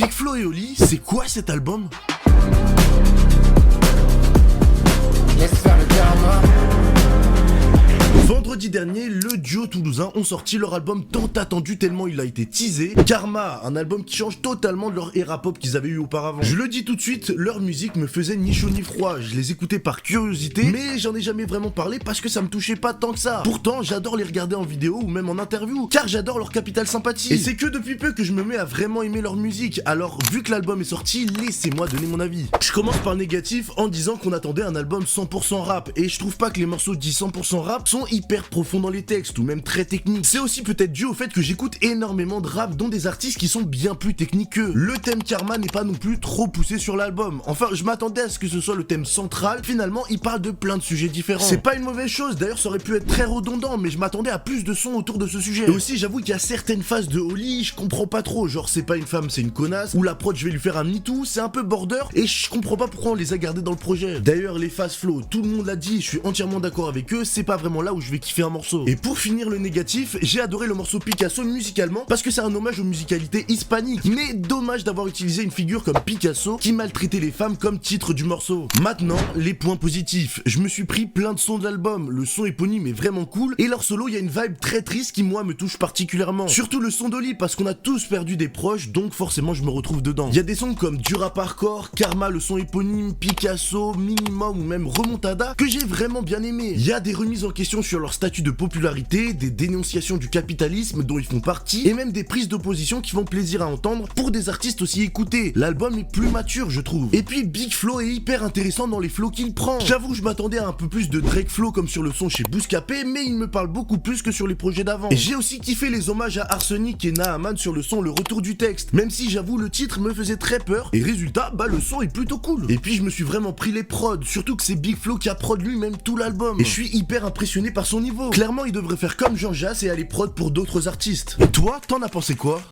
Big Flo et Oli, c'est quoi cet album? Laisse faire le karma. Vendredi dernier, le duo toulousain ont sorti leur album tant attendu tellement il a été teasé, Karma, un album qui change totalement de leur era pop qu'ils avaient eu auparavant. Je le dis tout de suite, leur musique me faisait ni chaud ni froid, je les écoutais par curiosité, mais j'en ai jamais vraiment parlé parce que ça me touchait pas tant que ça. Pourtant, j'adore les regarder en vidéo ou même en interview, car j'adore leur capital sympathie. Et c'est que depuis peu que je me mets à vraiment aimer leur musique, alors vu que l'album est sorti, laissez-moi donner mon avis. Je commence par le négatif en disant qu'on attendait un album 100% rap, et je trouve pas que les morceaux dits 100% rap sont hyper profonds dans les textes ou même très techniques. C'est aussi peut-être dû au fait que j'écoute énormément de rap dont des artistes qui sont bien plus techniques qu'eux. Le thème Karma n'est pas non plus trop poussé sur l'album. Enfin, je m'attendais à ce que ce soit le thème central. Finalement, il parle de plein de sujets différents. C'est pas une mauvaise chose, d'ailleurs ça aurait pu être très redondant, mais je m'attendais à plus de sons autour de ce sujet. Et aussi, j'avoue qu'il y a certaines phases de Oli, je comprends pas trop, genre c'est pas une femme, c'est une connasse, ou la prod je vais lui faire un MeToo, c'est un peu border, et je comprends pas pourquoi on les a gardés dans le projet. D'ailleurs, les phases flow, tout le monde l'a dit, je suis entièrement d'accord avec eux, c'est pas vraiment là où je vais kiffer un morceau. Et pour finir le négatif, j'ai adoré le morceau Picasso musicalement parce que c'est un hommage aux musicalités hispaniques. Mais dommage d'avoir utilisé une figure comme Picasso qui maltraitait les femmes comme titre du morceau. Maintenant, les points positifs. Je me suis pris plein de sons de l'album. Le son éponyme est vraiment cool et leur solo, il y a une vibe très triste qui moi me touche particulièrement. Surtout le son d'Oli parce qu'on a tous perdu des proches, donc forcément je me retrouve dedans. Il y a des sons comme du rap hardcore, Karma, le son éponyme, Picasso, Minimum ou même Remontada que j'ai vraiment bien aimé. Il y a des remises en question sur leur statut de popularité, des dénonciations du capitalisme dont ils font partie, et même des prises d'opposition qui font plaisir à entendre pour des artistes aussi écoutés. L'album est plus mature, je trouve. Et puis Big Flo est hyper intéressant dans les flows qu'il prend. J'avoue, je m'attendais à un peu plus de Drake Flow comme sur le son chez Bouscapé, mais il me parle beaucoup plus que sur les projets d'avant. Et j'ai aussi kiffé les hommages à Arsenic et Naaman sur le son Le Retour du Texte, même si j'avoue le titre me faisait très peur, et résultat, bah le son est plutôt cool. Et puis je me suis vraiment pris les prods, surtout que c'est Big Flo qui a prod lui-même tout l'album. Et je suis hyper impressionné par son niveau. Clairement, il devrait faire comme Jean Jass et aller prod pour d'autres artistes. Et toi, t'en as pensé quoi?